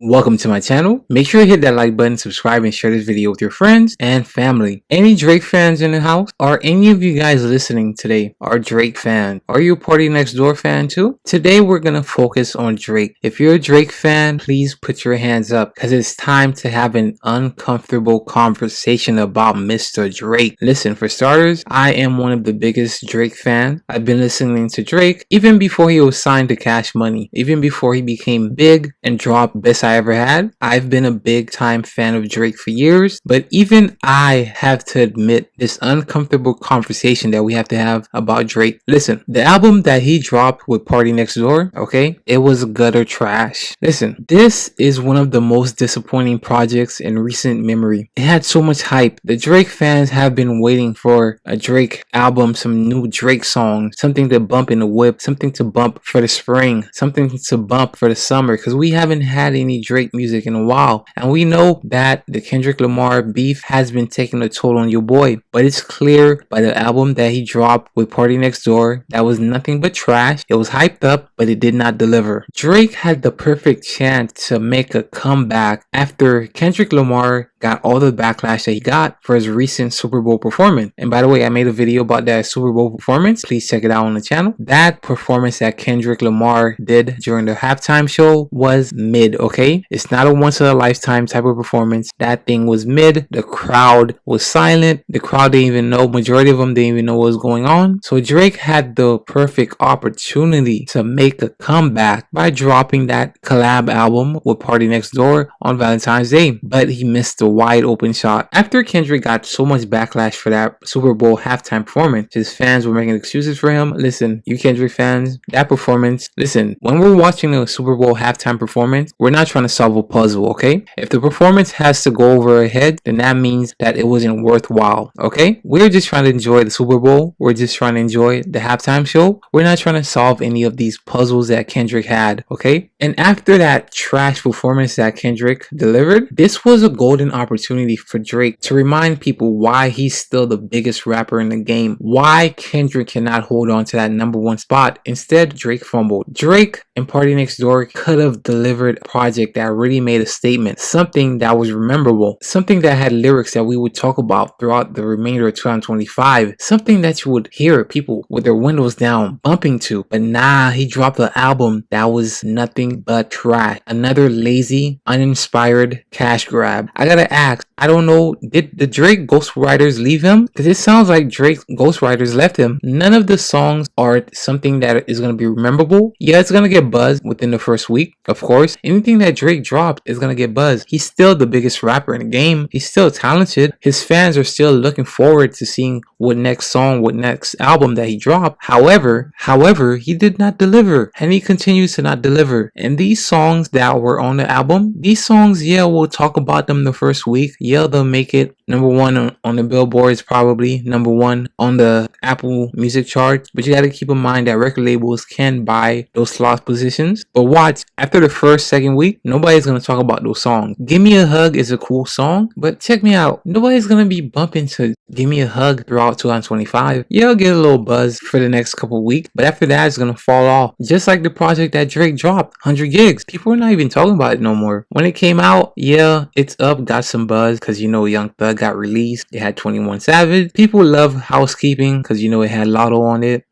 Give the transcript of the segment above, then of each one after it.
Welcome to my channel. Make sure you hit that like button, subscribe, and share this video with your friends and family. Any Drake fans in the house? Are any of you guys listening today are Drake fans? Are you a PartyNextDoor fan too? Today we're gonna focus on Drake. If you're a Drake fan, please put your hands up because it's time to have an uncomfortable conversation about Mr. Drake. Listen, for starters, I am one of the biggest Drake fans. I've been listening to Drake even before he was signed to Cash Money, even before he became big and dropped Best I Ever Had. I've been a big time fan of Drake for years, but even I have to admit this uncomfortable conversation that we have to have about Drake. Listen, the album that he dropped with PartyNextDoor, okay, it was gutter trash. Listen, this is one of the most disappointing projects in recent memory. It had so much hype. The Drake fans have been waiting for a Drake album, some new Drake songs, something to bump in the whip, something to bump for the spring, something to bump for the summer, because we haven't had any Drake music in a while, and we know that the Kendrick Lamar beef has been taking a toll on your boy, but it's clear by the album that he dropped with PartyNextDoor that was nothing but trash. It was hyped up, but it did not deliver. Drake had the perfect chance to make a comeback after Kendrick Lamar got all the backlash that he got for his recent Super Bowl performance. And by the way, I made a video about that Super Bowl performance. Please check it out on the channel. That performance that Kendrick Lamar did during the halftime show was mid, okay? It's not a once in a lifetime type of performance. That thing was mid. The crowd was silent. The crowd didn't even know, majority of them didn't even know what was going on. So Drake had the perfect opportunity to make a comeback by dropping that collab album with PartyNextDoor on Valentine's Day, but he missed the wide open shot. After Kendrick got so much backlash for that Super Bowl halftime performance, his fans were making excuses for him. Listen, you Kendrick fans, that performance, listen, when we're watching a Super Bowl halftime performance, we're not trying to solve a puzzle, okay? If the performance has to go over our head, then that means that it wasn't worthwhile, okay? We're just trying to enjoy the Super Bowl. We're just trying to enjoy the halftime show. We're not trying to solve any of these puzzles that Kendrick had, okay? And after that trash performance that Kendrick delivered, this was a golden opportunity for Drake to remind people why he's still the biggest rapper in the game, why Kendrick cannot hold on to that #1 spot. Instead, Drake fumbled. Drake and PartyNextDoor could have delivered a project that really made a statement, something that was memorable, something that had lyrics that we would talk about throughout the remainder of 2025, something that you would hear people with their windows down bumping to. But nah, he dropped an album that was nothing but trash. Another lazy, uninspired cash grab. I gotta ask, I don't know, did the Drake ghostwriters leave him? Because it sounds like Drake's ghostwriters left him. None of the songs are something that is going to be memorable. Yeah, it's going to get buzzed within the first week, of course. Anything that Drake dropped is going to get buzzed. He's still the biggest rapper in the game. He's still talented. His fans are still looking forward to seeing what next song, what next album that he dropped. However, he did not deliver, and he continues to not deliver. And these songs that were on the album, these songs, yeah, we'll talk about them the first week. Yeah, they'll make it #1 on the billboards, probably #1 on the Apple Music chart. But you got to keep in mind that record labels can buy those slot positions. But watch, after the first, second week, nobody's going to talk about those songs. Give Me a Hug is a cool song, but check me out. Nobody's going to be bumping to Give Me a Hug throughout 2025. Yeah, I'll get a little buzz for the next couple weeks, but after that, it's going to fall off. Just like the project that Drake dropped, 100 gigs. People are not even talking about it no more. When it came out, yeah, it's up, got some buzz, because you know Young Thug got released. It had 21 Savage. People love Housekeeping because you know it had Lotto on it.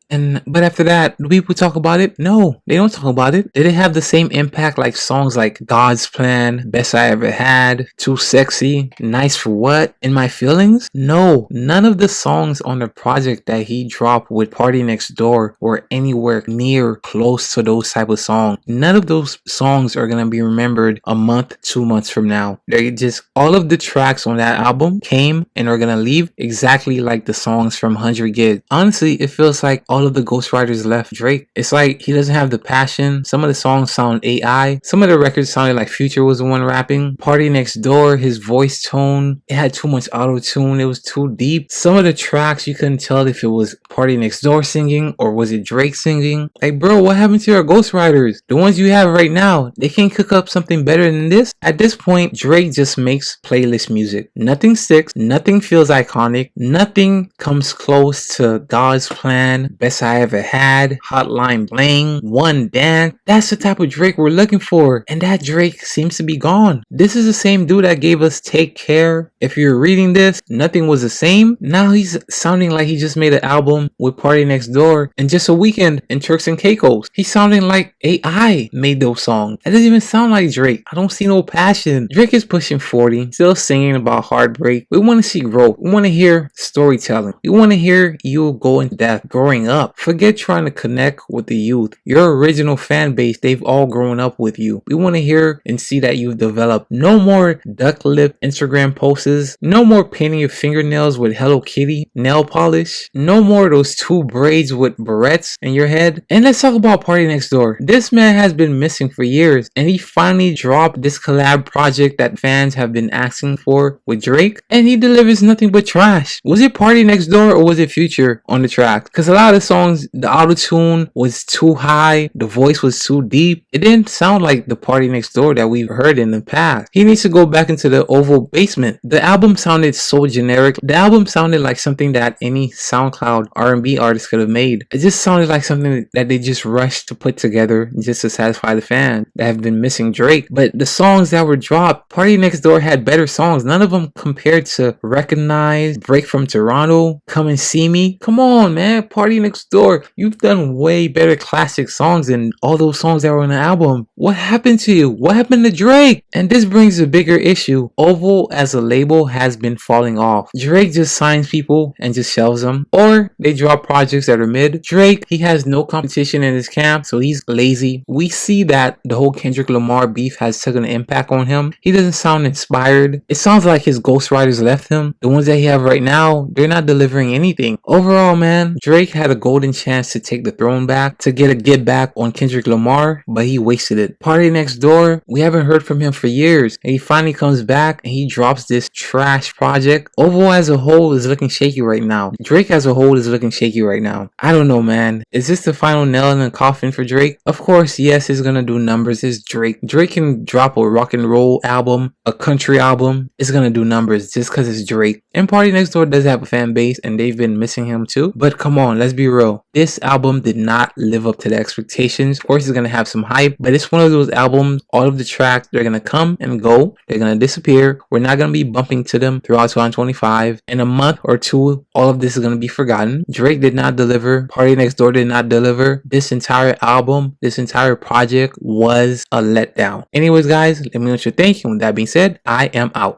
But after that, do people talk about it? No, they don't talk about it. Did it have the same impact like songs like God's Plan, Best I Ever Had, Too Sexy, Nice for What, In My Feelings? No, none of the songs on the project that he dropped with PartyNextDoor were anywhere near close to those type of songs. None of those songs are gonna be remembered a month, 2 months from now. They just, all of the tracks on that album came and are gonna leave exactly like the songs from 100 Gigs. Honestly, it feels like all of the ghostwriters left Drake. It's like he doesn't have the passion. Some of the songs sound AI. Some of the records sounded like Future was the one rapping. PartyNextDoor, his voice tone, it had too much auto-tune. It was too deep. Some of the tracks, you couldn't tell if it was PartyNextDoor singing or was it Drake singing. Like, bro, what happened to your ghostwriters? The ones you have right now, they can't cook up something better than this? At this point, Drake just makes playlist music. Nothing sticks. Nothing feels iconic. Nothing comes close to God's Plan, Best Best I Ever Had, Hotline Bling, One Dance. That's the type of Drake we're looking for, and that Drake seems to be gone. This is the same dude that gave us Take Care. If you're reading this, Nothing Was the Same. Now he's sounding like he just made an album with Party Next Door in just a weekend in Turks and Caicos. He's sounding like AI made those songs. That doesn't even sound like Drake. I don't see no passion. Drake is pushing 40, still singing about heartbreak. We want to see growth. We want to hear storytelling. We want to hear you go into depth, growing up. Forget trying to connect with the youth. Your original fan base, they've all grown up with you. We want to hear and see that you've developed. No more duck lip Instagram posts. No more painting your fingernails with Hello Kitty nail polish. No more of those two braids with barrettes in your head. And let's talk about Party Next Door. This man has been missing for years, and he finally dropped this collab project that fans have been asking for with Drake, and he delivers nothing but trash. Was it Party Next Door or was it Future on the track? Because a lot of the songs, the auto-tune was too high, the voice was too deep. It didn't sound like the Party Next Door that we've heard in the past. He needs to go back into the Oval Basement. The album sounded so generic. The album sounded like something that any SoundCloud R&B artist could have made. It just sounded like something that they just rushed to put together just to satisfy the fans that have been missing Drake. But the songs that were dropped, Party Next Door had better songs. None of them compared to Recognize, Break from Toronto, Come and See Me. Come on, man. Party Next Door, you've done way better classic songs than all those songs that were on the album. What happened to you? What happened to Drake? And this brings a bigger issue. Oval as a label has been falling off. Drake just signs people and just shelves them, or they drop projects that are mid. Drake, he has no competition in his camp, so he's lazy. We see that the whole Kendrick Lamar beef has taken an impact on him. He doesn't sound inspired. It sounds like his ghostwriters left him. The ones that he have right now, they're not delivering anything. Overall, man, Drake had a golden chance to take the throne back, to get a get back on Kendrick Lamar, but he wasted it. Party Next Door, we haven't heard from him for years, and he finally comes back and he drops this trash project. Oval as a whole is looking shaky right now. Drake as a whole is looking shaky right now. I don't know, man. Is this the final nail in the coffin for Drake? Of course, yes, it's gonna do numbers. It's Drake. Drake can drop a rock and roll album, a country album. It's gonna do numbers just because it's Drake. And Party Next Door does have a fan base, and they've been missing him too. But come on, let's be real. This album did not live up to the expectations. Of course, it's gonna have some hype, but it's one of those albums, all of the tracks, they're gonna come and go. They're gonna disappear. We're not gonna be bumping to them throughout 2025. In a month or two, all of this is gonna be forgotten. Drake did not deliver. Party Next Door did not deliver. This entire album, this entire project was a letdown. Anyways, guys, let me know what you think. And with that being said, I am out.